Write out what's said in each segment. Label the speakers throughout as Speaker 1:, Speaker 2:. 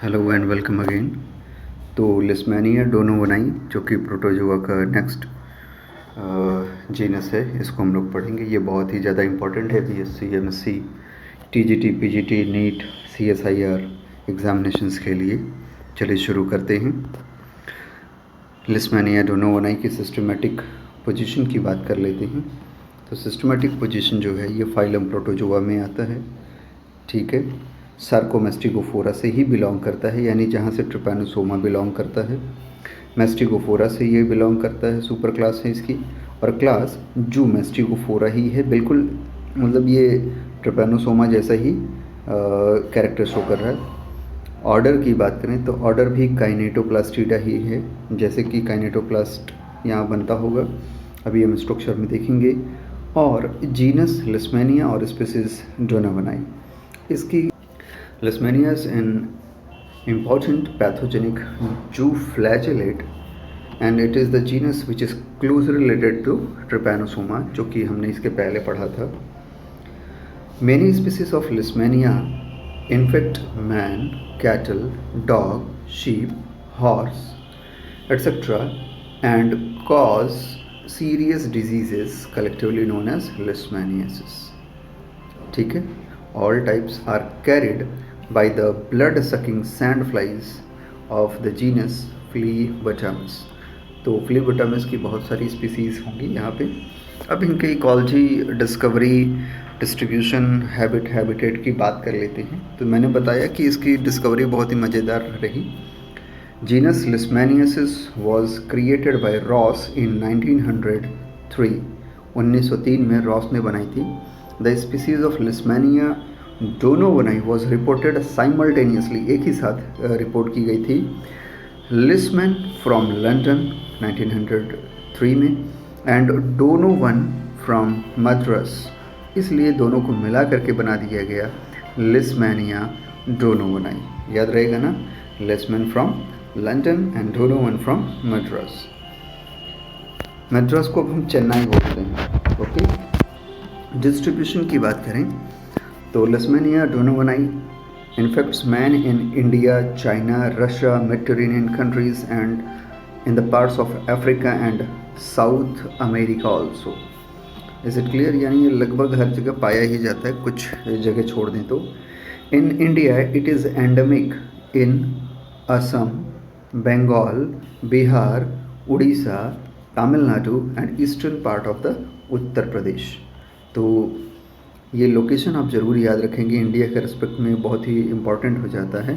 Speaker 1: Hello and welcome again. तो leishmania डोनोवनाई जो कि प्रोटोजोआ का नेक्स्ट जीनस है, इसको हम लोग पढ़ेंगे। ये बहुत ही ज़्यादा इम्पोर्टेंट है BSc, MSc, TGT, PGT, NEET, CSIR examinations के लिए। चलिए शुरू करते हैं। लिस्मेनिया डोनोवनाई की सिस्टमेटिक पोजीशन की बात कर लेते हैं। तो सिस्टमेटिक पोजीशन जो है ये फाइलम प्रोटोजोआ में आता है, ठीक है। सार्कोमेस्टिकोफोरा से ही बिलोंग करता है, यानी जहाँ से ट्रिपैनोसोमा बिलोंग करता है। मेस्टिकोफोरा से ये बिलोंग करता है, सुपर क्लास है इसकी, और क्लास जू मेस्टिकोफोरा ही है। बिल्कुल मतलब ये ट्रिपैनोसोमा जैसा ही कैरेक्टर शो कर रहा है। ऑर्डर की बात करें तो ऑर्डर भी काइनेटोप्लास्टिडा ही है, जैसे कि काइनेटोप्लास्ट यहाँ बनता होगा, अभी हम स्ट्रक्चर में देखेंगे। और जीनस लिस्मेनिया और स्पीसीज डोनोवनाई। इसकी Leishmania is an important pathogenic zooflagellate and it is the genus which is closely related to Trypanosoma, जो कि हमने इसके पहले पढ़ा था। Many species of Leishmania infect man, cattle, dog, sheep, horse, etc. and cause serious diseases collectively known as Leishmaniasis. ठीक है। All types are carried by the blood-sucking sandflies of the genus Phlebotomus। तो Phlebotomus की बहुत सारी species होंगी यहाँ पे। अब इनके इकोलॉजी, डिस्कवरी, डिस्ट्रीब्यूशन, हैबिटेट की बात कर लेते हैं। तो मैंने बताया कि इसकी डिस्कवरी बहुत ही मज़ेदार रही। Genus leishmaniasis was created by Ross in 1903। 1903 में रॉस ने बनाई थी। The species of Leishmania donovani was reported simultaneously, एक ही साथ रिपोर्ट की गई थी। लिस्मैन फ्रॉम लंदन 1903 में एंड डोनोवन फ्रॉम मद्रास, इसलिए दोनों को मिला करके बना दिया गया लिस्मेनिया डोनोवनाई। याद रहेगा ना, Leishman from London and Donovan from Madras. Madras को अब हम चेन्नई बोलते हैं, ओके। डिस्ट्रीब्यूशन की बात करें तो leishmania डोनोवनाई infects man in India, China, Russia, Mediterranean countries and in the parts of Africa and South America also. Is it clear? यानी ये लगभग हर जगह पाया ही जाता है, कुछ जगह छोड़ दें तो। In India it is endemic in Assam, Bengal, Bihar, Odisha, Tamil Nadu and eastern part of the Uttar Pradesh. तो ये लोकेशन आप ज़रूर याद रखेंगे, इंडिया के रिस्पेक्ट में बहुत ही इम्पॉर्टेंट हो जाता है।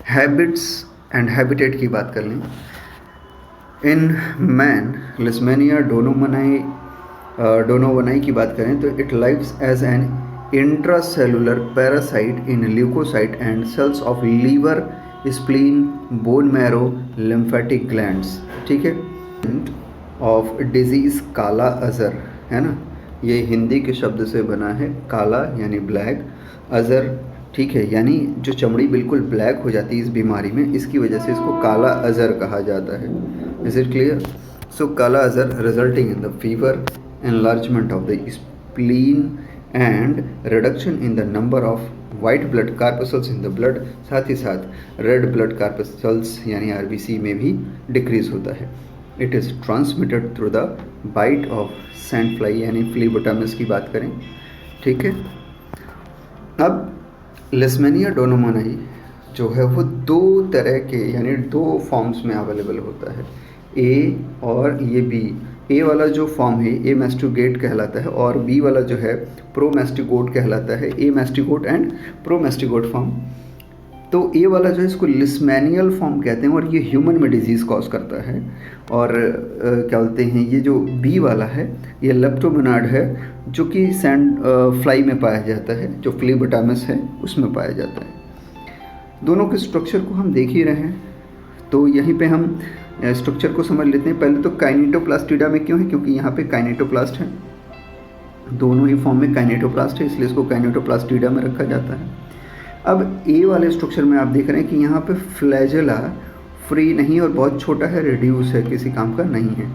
Speaker 1: हैबिट्स एंड हैबिटेट की बात कर लें। इन मैन लिस्मेनिया डोनोवनाई की बात करें तो it lives as an intracellular parasite in leucocyte and cells of liver, spleen, bone marrow, lymphatic glands, ठीक है। ऑफ डिजीज़ काला अज़र, है ना, ये हिंदी के शब्द से बना है। काला यानी ब्लैक, अज़र, ठीक है, यानी जो चमड़ी बिल्कुल ब्लैक हो जाती है इस बीमारी में, इसकी वजह से इसको काला अज़र कहा जाता है। Is it clear? So kala azar resulting in the fever, enlargement of the spleen and reduction in the number of white blood corpuscles in the blood, साथ ही साथ रेड ब्लड कार्पसल्स यानी आरबीसी में भी डिक्रीज होता है। It is transmitted through the bite of sand fly यानी Phlebotomus की बात करें, ठीक है। अब लिस्मेनिया डोनोवनाई जो है वो दो तरह के यानी दो फॉर्म्स में अवेलेबल होता है, ए और ये बी। ए वाला जो फॉर्म है ए मैस्टिगोट कहलाता है और बी वाला जो है प्रोमैस्टिगोट कहलाता है। ए मैस्टिगोट एंड प्रोमैस्टिगोट फॉर्म। तो ए वाला जो है इसको लिस्मेनियल फॉर्म कहते हैं और ये ह्यूमन में डिजीज़ कॉज करता है। और क्या बोलते हैं, ये जो बी वाला है ये लेप्टोमेनार्ड है, जो कि सैंड फ्लाई में पाया जाता है, जो फ्लीबोटामस है उसमें पाया जाता है। दोनों के स्ट्रक्चर को हम देख ही रहे हैं, तो यहीं पे हम स्ट्रक्चर को समझ लेते हैं। पहले तो काइनेटोप्लास्टिडा में क्यों है, क्योंकि यहाँ पे काइनेटोप्लास्ट है, दोनों ही फॉर्म में काइनेटोप्लास्ट है, इसलिए इसको काइनेटोप्लास्टिडा में रखा जाता है। अब ए वाले स्ट्रक्चर में आप देख रहे हैं कि यहाँ पे फ्लैजेला फ्री नहीं और बहुत छोटा है, रिड्यूस है, किसी काम का नहीं है।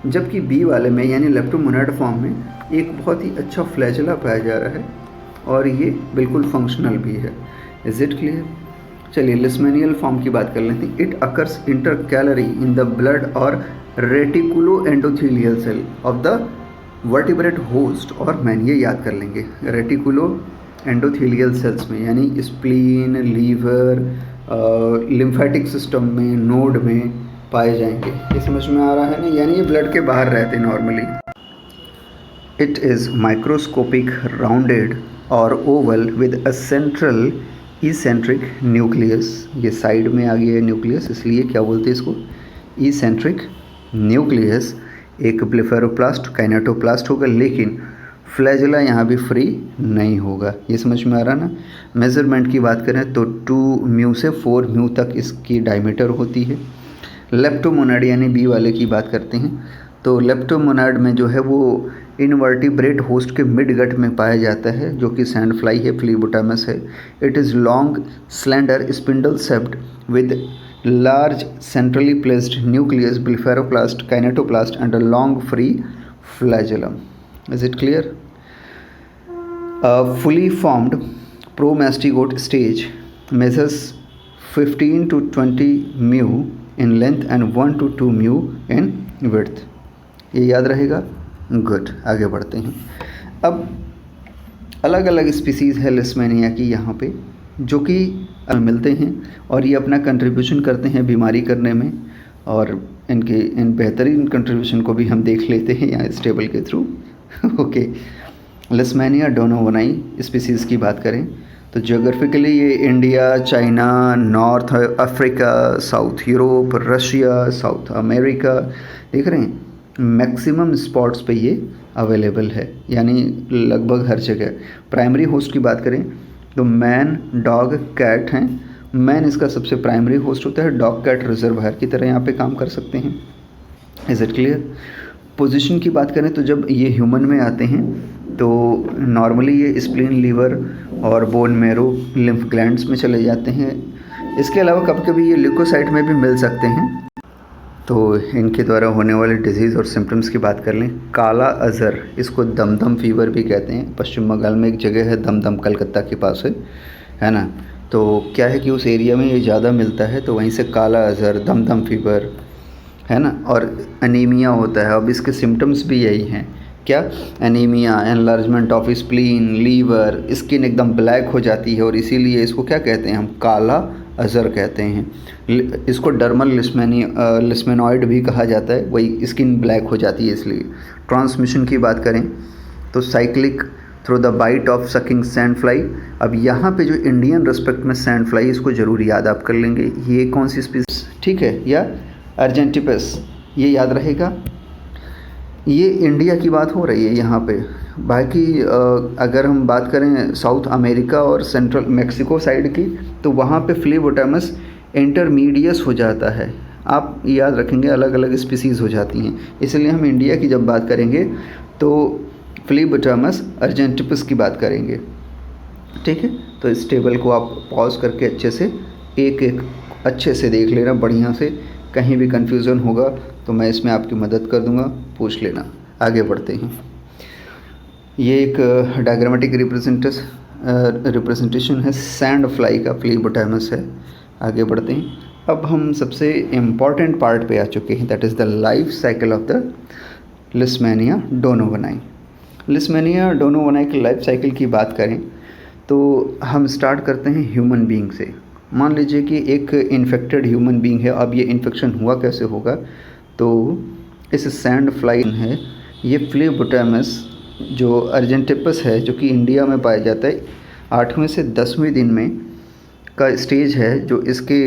Speaker 1: जबकि बी वाले में यानी लेप्टोमोनाड फॉर्म में एक बहुत ही अच्छा फ्लैजेला पाया जा रहा है और ये बिल्कुल फंक्शनल भी है। Is it clear? चलिए लिस्मेनियल फॉर्म की बात कर लेते हैं। It occurs intracellularly in the blood और reticuloendothelial cell of the vertebrate host और मैन, ये याद कर लेंगे, रेटिकुलो एंडोथीलियल सेल्स में, यानी स्प्लीन, लीवर, लिम्फेटिक सिस्टम में, नोड में पाए जाएंगे। ये समझ में आ रहा है ना, यानी ये ब्लड के बाहर रहते हैं normally. It is microscopic, rounded और oval with a central eccentric nucleus. ये साइड में आ गया है न्यूक्लियस, इसलिए क्या बोलते हैं इसको, इसेंट्रिक न्यूक्लियस। एक ब्लेफेरोप्लास्ट, काइनेटोप्लास्ट होगा, लेकिन फ्लैजेला यहाँ भी फ्री नहीं होगा। ये समझ में आ रहा ना। मेज़रमेंट की बात करें तो 2 म्यू से 4 म्यू तक इसकी डायमीटर होती है। लेप्टोमोनाड यानी बी वाले की बात करते हैं तो लेप्टोमोनाड में जो है वो इनवर्टिब्रेट होस्ट के मिड गट में पाया जाता है, जो कि सैंड फ्लाई है, फ्लीबोटामस है। It is long, slender, spindle shaped with large centrally placed nucleus, blepharoplast, kinetoplast and a long free flagellum. Is it clear? A fully formed promastigote stage measures 15 to 20 mu in length and 1 to 2 mu in width. ये याद रहेगा। Good, आगे बढ़ते हैं। अब अलग अलग species है लिस्मेनिया की यहाँ पे, जो कि मिलते हैं और ये अपना कंट्रीब्यूशन करते हैं बीमारी करने में, और इन बेहतरीन कंट्रीब्यूशन को भी हम देख लेते हैं यहाँ इस टेबल के थ्रू। ओके, लिस्मेनिया डोनोवनाई स्पीसीज़ की बात करें तो ज्योग्राफिकली ये India, China, north Africa, south Europe, Russia, south America, देख रहे हैं, मैक्सिमम स्पॉट्स पे ये अवेलेबल है, यानी लगभग हर जगह। प्राइमरी होस्ट की बात करें तो मैन, डॉग, कैट हैं। मैन इसका सबसे प्राइमरी होस्ट होता है, डॉग कैट रिजर्वायर की तरह यहाँ पे काम कर सकते हैं। Is it clear? पोजीशन की बात करें तो जब ये ह्यूमन में आते हैं तो नॉर्मली ये स्प्लीन, लीवर और बोन मैरो, लिम्फ ग्लैंड्स में चले जाते हैं। इसके अलावा कभी कभी ये ल्यूकोसाइट में भी मिल सकते हैं। तो इनके द्वारा होने वाले डिजीज़ और सिम्टम्स की बात कर लें, काला अज़र, इसको दमदम फीवर भी कहते हैं। पश्चिम बंगाल में एक जगह है दमदम, कलकत्ता के पास है ना। तो क्या है कि उस एरिया में ये ज़्यादा मिलता है, तो वहीं से काला अज़र, दमदम फीवर, है ना। और अनीमिया होता है। अब इसके सिम्टम्स भी यही हैं, क्या, anaemia, enlargement of spleen, liver, skin एकदम ब्लैक हो जाती है, और इसीलिए इसको क्या कहते हैं हम, काला अज़र कहते हैं। इसको डर्मल लिस्मेनॉइड भी कहा जाता है, वही स्किन ब्लैक हो जाती है इसलिए। ट्रांसमिशन की बात करें तो cyclic through the bite of sucking sand fly. अब यहाँ पे जो इंडियन रेस्पेक्ट में सैंड फ्लाई, इसको ज़रूर याद आप कर लेंगे, ये कौन सी स्पीसीज, ठीक है, या अर्जेंटिपस, ये याद रहेगा। ये इंडिया की बात हो रही है यहाँ पे। बाकी अगर हम बात करें साउथ अमेरिका और सेंट्रल मेक्सिको साइड की, तो वहाँ पे फ्लीबोटामस इंटरमीडियस हो जाता है। आप याद रखेंगे अलग अलग स्पीसीज़ हो जाती हैं, इसलिए हम इंडिया की जब बात करेंगे तो फ्लीबोटामस अर्जेंटिपस की बात करेंगे, ठीक है। तो इस टेबल को आप पॉज करके अच्छे से एक एक अच्छे से देख लेना बढ़िया से, कहीं भी कन्फ्यूज़न होगा तो मैं इसमें आपकी मदद कर दूंगा, पूछ लेना। आगे बढ़ते हैं। ये एक डायग्रामेटिक रिप्रेजेंटेशन है सैंड फ्लाई का, फ्लीबोटामस है। आगे बढ़ते हैं। अब हम सबसे इम्पॉर्टेंट पार्ट पे आ चुके हैं, that is the life cycle of the Leishmania donovani. Leishmania donovani की लाइफ साइकिल की बात करें तो हम स्टार्ट करते हैं ह्यूमन बीइंग से। मान लीजिए कि एक इन्फेक्टेड ह्यूमन बीइंग है। अब ये इन्फेक्शन हुआ कैसे होगा, तो इस सैंड फ्लाई है, ये फ्लीबोटामस जो अर्जेंटिपस है, जो कि इंडिया में पाया जाता है, 8वें से 10वें दिन में का स्टेज है, जो इसके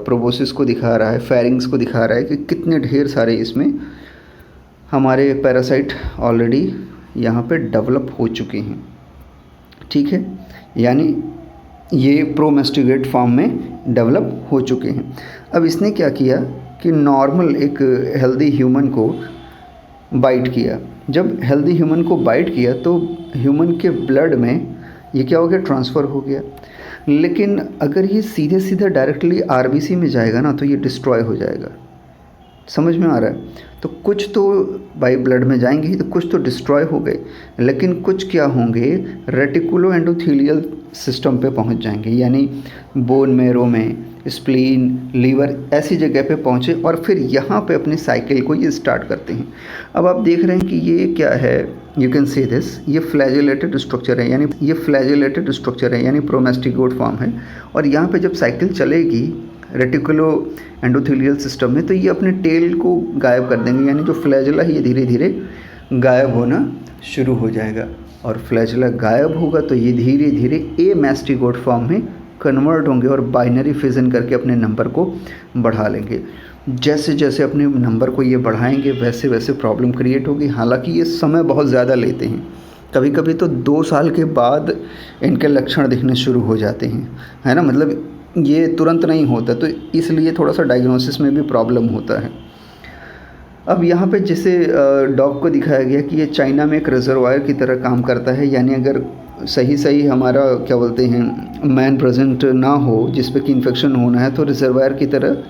Speaker 1: प्रोबोसिस को दिखा रहा है, फेरिंग्स को दिखा रहा है कि कितने ढेर सारे इसमें हमारे पैरासाइट ऑलरेडी यहाँ पे डेवलप हो चुके हैं, ठीक है। यानी ये प्रोमेस्टिगेट फॉर्म में डेवलप हो चुके हैं। अब इसने क्या किया कि नॉर्मल एक हेल्दी ह्यूमन को बाइट किया। जब हेल्दी ह्यूमन को बाइट किया तो ह्यूमन के ब्लड में ये क्या हो गया, ट्रांसफ़र हो गया। लेकिन अगर ये सीधे सीधे डायरेक्टली आरबीसी में जाएगा ना, तो ये डिस्ट्रॉय हो जाएगा, समझ में आ रहा है? तो कुछ तो बाई ब्लड में जाएंगे ही, तो कुछ तो डिस्ट्रॉय हो गए, लेकिन कुछ क्या होंगे, रेटिकुलो एंडोथीलियल सिस्टम पे पहुंच जाएंगे, यानी बोन मैरो में, स्प्लीन, लीवर, ऐसी जगह पे पहुँचे और फिर यहाँ पे अपनी साइकिल को ये स्टार्ट करते हैं। अब आप देख रहे हैं कि ये क्या है, यू कैन सी दिस, ये फ्लैजेलेटेड स्ट्रक्चर है, यानी ये फ्लैजेलेटेड स्ट्रक्चर है, यानी प्रोमेस्टिगोट फॉर्म है। और यहाँ पे जब साइकिल चलेगी रेटिकुलो एंडोथेलियल सिस्टम में, तो ये अपने टेल को गायब कर देंगे, यानी जो फ्लैजेला है ये धीरे धीरे गायब होना शुरू हो जाएगा। और फ्लैजेला गायब होगा तो ये धीरे धीरे ए मैस्टिगोट फॉर्म में कन्वर्ट होंगे और बाइनरी फिजन करके अपने नंबर को बढ़ा लेंगे। जैसे जैसे अपने नंबर को ये बढ़ाएंगे वैसे वैसे प्रॉब्लम क्रिएट होगी। हालांकि ये समय बहुत ज़्यादा लेते हैं, कभी कभी तो 2 साल के बाद इनके लक्षण दिखने शुरू हो जाते हैं, है ना, मतलब ये तुरंत नहीं होता, तो इसलिए थोड़ा सा डायग्नोसिस में भी प्रॉब्लम होता है। अब यहाँ पे जैसे डॉग को दिखाया गया कि ये चाइना में एक रिजर्वायर की तरह काम करता है, यानी अगर सही हमारा क्या बोलते हैं मैन प्रेजेंट ना हो जिस पे कि इन्फेक्शन होना है, तो रिजर्वायर की तरह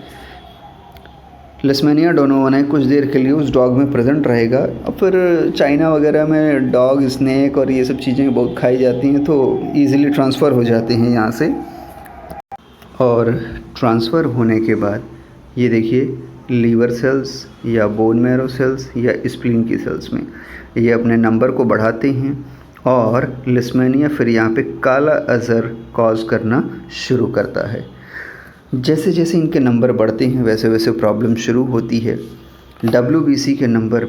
Speaker 1: लिस्मेनिया डोनोवानाई कुछ देर के लिए उस डॉग में प्रेजेंट रहेगा। अब फिर चाइना वगैरह में डॉग, स्नेक और ये सब चीज़ें बहुत खाई जाती हैं, तो ईज़िली ट्रांसफ़र हो जाते हैं यहाँ से। और ट्रांसफ़र होने के बाद ये देखिए लीवर सेल्स या बोन मैरो सेल्स या स्प्लीन की सेल्स में ये अपने नंबर को बढ़ाते हैं और लिस्मेनिया फिर यहाँ पे काला अज़र कॉज करना शुरू करता है। जैसे जैसे इनके नंबर बढ़ते हैं वैसे वैसे प्रॉब्लम शुरू होती है। WBC के नंबर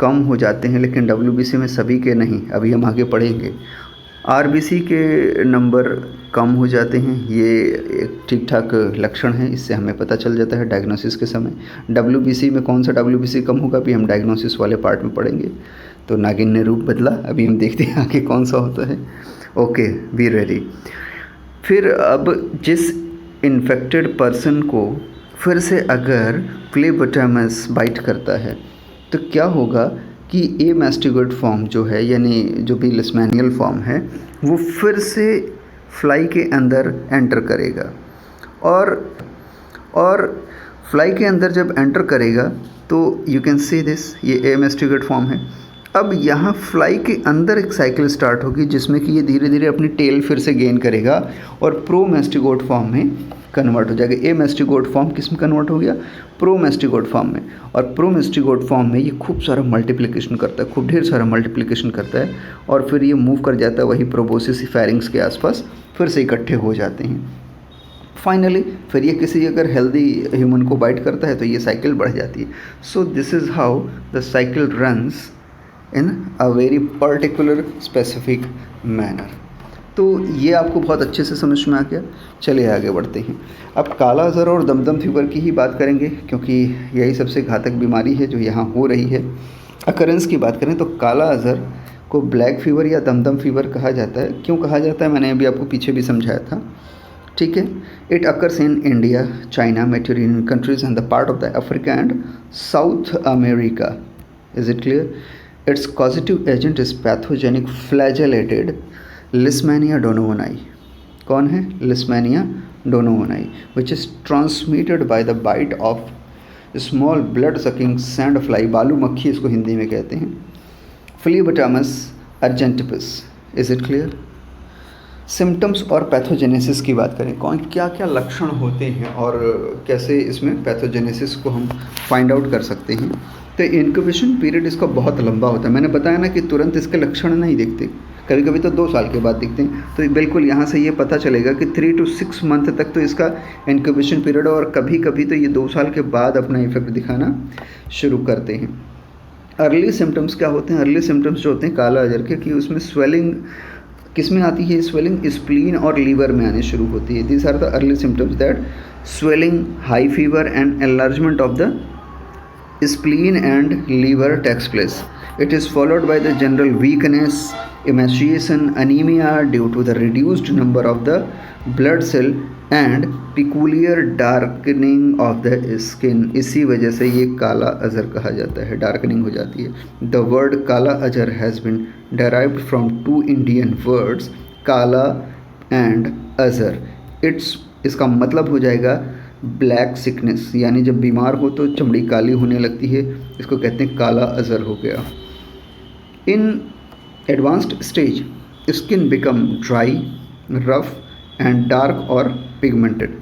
Speaker 1: कम हो जाते हैं, लेकिन WBC में सभी के नहीं, अभी हम आगे पढ़ेंगे। RBC के नंबर कम हो जाते हैं, ये एक ठीक ठाक लक्षण है, इससे हमें पता चल जाता है डायग्नोसिस के समय। WBC में कौन सा WBC कम होगा अभी हम डायग्नोसिस वाले पार्ट में पढ़ेंगे। तो नागिन ने रूप बदला, अभी हम देखते हैं आगे कौन सा होता है। Okay, be ready. फिर अब जिस इन्फेक्टेड पर्सन को फिर से अगर फ्लेबोटामस बाइट करता है तो क्या होगा कि ए मैस्टिगोट फॉर्म जो है, यानी जो भी लिस्मेनियल फॉर्म है, वो फिर से फ्लाई के अंदर एंटर करेगा। और फ्लाई के अंदर जब एंटर करेगा तो यू कैन सी दिस, ये ए मैस्टिगोट फॉर्म है। अब यहाँ फ्लाई के अंदर एक साइकिल स्टार्ट होगी जिसमें कि ये धीरे धीरे अपनी टेल फिर से गेन करेगा और प्रो मैस्टिगोट फॉर्म में कन्वर्ट हो जाएगा। ए मैस्टिगोट फॉर्म किस में कन्वर्ट हो गया, प्रो मैस्टिगोट फॉर्म में। और प्रो मैस्टिगोट फॉर्म में ये खूब सारा मल्टीप्लिकेशन करता है, खूब ढेर सारा मल्टीप्लिकेशन करता है और फिर ये मूव कर जाता है वही प्रोबोसिस फेरिंग्स के आसपास, फिर से इकट्ठे हो जाते हैं। फाइनली फिर ये किसी अगर हेल्दी ह्यूमन को बाइट करता है तो ये साइकिल बढ़ जाती है। So this is how the cycle runs in a very particular specific manner. तो ये आपको बहुत अच्छे से समझ में आ गया। चलिए आगे बढ़ते हैं। अब काला अज़र और दमदम फीवर की ही बात करेंगे, क्योंकि यही सबसे घातक बीमारी है जो यहाँ हो रही है। अकरेंस की बात करें तो काला अज़र को ब्लैक फीवर या दमदम फीवर कहा जाता है। क्यों कहा जाता है मैंने अभी आपको पीछे भी समझाया था, ठीक है। It occurs in India, China, Mediterranean countries and the part of the Africa and south America. Is it clear? Its causative agent is pathogenic flagellated Leishmania donovani. कौन है? Leishmania donovani, which is transmitted by the bite of small blood-sucking sandfly, बालू मक्खी इसको हिंदी में कहते हैं, Phlebotomus argentipus. Is it clear? Symptoms और pathogenesis की बात करें, कौन क्या क्या लक्षण होते हैं और कैसे इसमें पैथोजेनेसिस को हम फाइंड आउट कर सकते हैं। तो इंक्यूबेशन पीरियड इसका बहुत लंबा होता है। मैंने बताया ना कि तुरंत इसके लक्षण नहीं दिखते, कभी कभी तो 2 साल के बाद दिखते हैं। तो बिल्कुल यहाँ से ये पता चलेगा कि 3 to 6 मंथ तक तो इसका इंक्यूबेशन पीरियड, और कभी कभी तो ये 2 साल के बाद अपना इफेक्ट दिखाना शुरू करते हैं। अर्ली सिम्टम्स क्या होते हैं? अर्ली सिम्टम्स जो होते हैं काला अजहर के, कि उसमें स्वेलिंग किस में आती है? स्वेलिंग स्प्लीन और लीवर में आनी शुरू होती है। These are the early symptoms, that swelling, high fever and enlargement of the spleen and liver takes place. It is followed by the general weakness, emaciation, anemia due to the reduced number of the blood cell and peculiar darkening of the skin. इसी वजह से ये काला अजहर कहा जाता है, darkening हो जाती है। The word काला Azhar has been derived from 2 Indian words काला and अजहर। इसका मतलब हो जाएगा ब्लैक सिकनेस, यानी जब बीमार हो तो चमड़ी काली होने लगती है, इसको कहते हैं काला अज़र हो गया। In advanced stage skin become dry, rough and dark और pigmented.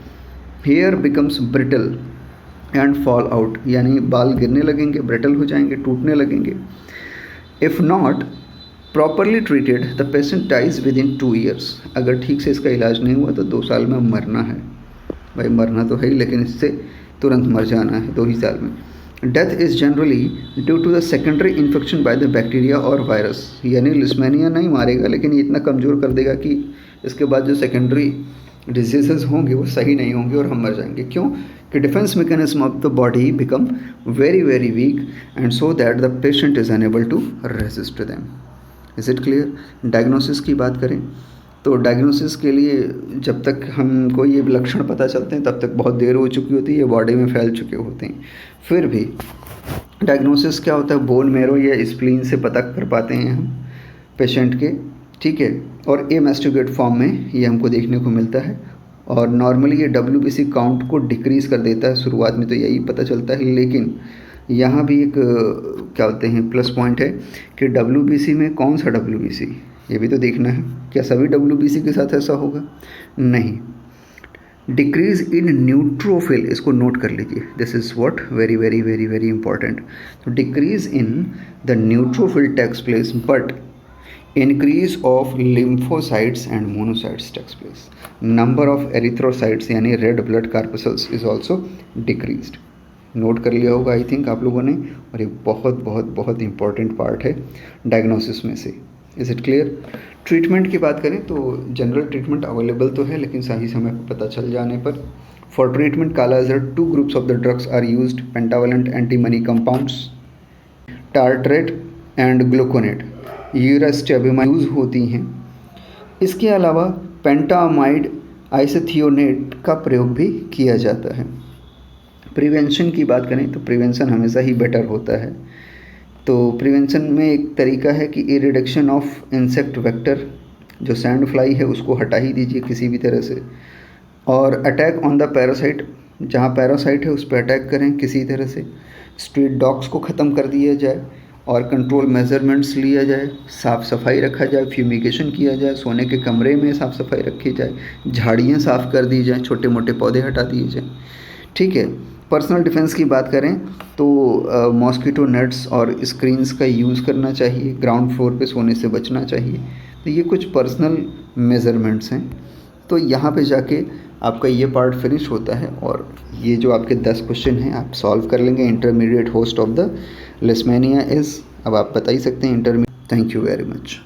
Speaker 1: Hair becomes brittle and fall out, यानी बाल गिरने लगेंगे, ब्रिटल हो जाएंगे, टूटने लगेंगे। If not properly treated the patient dies within 2 years। अगर ठीक से इसका इलाज नहीं हुआ तो 2 साल में मरना है। भाई मरना तो है ही, लेकिन इससे तुरंत मर जाना है 2 ही साल में। Death is generally due to the secondary infection by the bacteria और वायरस, यानी लिस्मेनिया नहीं मारेगा, लेकिन ये इतना कमज़ोर कर देगा कि इसके बाद जो सेकेंडरी डिजीजेस होंगे वो सही नहीं होंगे और हम मर जाएंगे। क्यों? कि defence mechanism of the body become very very weak and so that the patient is unable to resist them. Is it clear? Diagnosis की बात करें तो डायग्नोसिस के लिए जब तक हमको ये लक्षण पता चलते हैं तब तक बहुत देर हो चुकी होती है, ये बॉडी में फैल चुके होते हैं। फिर भी डायग्नोसिस क्या होता है, बोन मैरो या स्प्लीन से पता कर पाते हैं हम पेशेंट के, ठीक है। और एमास्टिगेट फॉर्म में ये हमको देखने को मिलता है, और नॉर्मली ये WBC काउंट को डिक्रीज़ कर देता है। शुरुआत में तो यही पता चलता है, लेकिन यहाँ भी एक क्या होते हैं प्लस पॉइंट है कि WBC में कौन सा WBC, ये भी तो देखना है। क्या सभी WBC के साथ ऐसा होगा? नहीं। डिक्रीज इन न्यूट्रोफिल, इसको नोट कर लीजिए, this is what very very very very important. तो decrease in the neutrophil takes place but increase of lymphocytes and monocytes takes place. Number of erythrocytes यानी red blood corpuscles is also decreased. Note कर लिया होगा I think आप लोगों ने, और ये बहुत बहुत बहुत इंपॉर्टेंट पार्ट है डायग्नोसिस में से। Is it clear? ट्रीटमेंट की बात करें तो जनरल ट्रीटमेंट अवेलेबल तो है, लेकिन सही समय पर पता चल जाने पर for treatment kala azar 2 groups of the drugs are used, pentavalent antimony compounds, tartrate and gluconate, urea stibamine use होती हैं। इसके अलावा पेंटामाइड आइसोथियोनेट का प्रयोग भी किया जाता है। प्रिवेंशन की बात करें तो प्रिवेंशन हमेशा ही बेटर होता है। तो प्रिवेंशन में एक तरीका है कि रिडक्शन ऑफ इंसेक्ट वेक्टर, जो सैंड फ्लाई है उसको हटा ही दीजिए किसी भी तरह से, और अटैक ऑन द पैरासाइट, जहाँ पैरासाइट है उस पर अटैक करें किसी तरह से। स्ट्रीट डॉग्स को ख़त्म कर दिया जाए और कंट्रोल मेजरमेंट्स लिया जाए, साफ़ सफाई रखा जाए, फ्यूमिगेशन किया जाए, सोने के कमरे में साफ़ सफाई रखी जाए, झाड़ियाँ साफ़ कर दी जाएँ, छोटे मोटे पौधे हटा दिए जाएँ, ठीक है। पर्सनल डिफेंस की बात करें तो मॉस्किटो नेट्स और स्क्रीन्स का यूज़ करना चाहिए, ग्राउंड फ्लोर पे सोने से बचना चाहिए। तो ये कुछ पर्सनल मेज़रमेंट्स हैं। तो यहाँ पे जाके आपका ये पार्ट फिनिश होता है, और ये जो आपके 10 क्वेश्चन हैं आप सॉल्व कर लेंगे। Intermediate host of the leishmania is, अब आप बता ही सकते हैं intermediate. Thank you very much.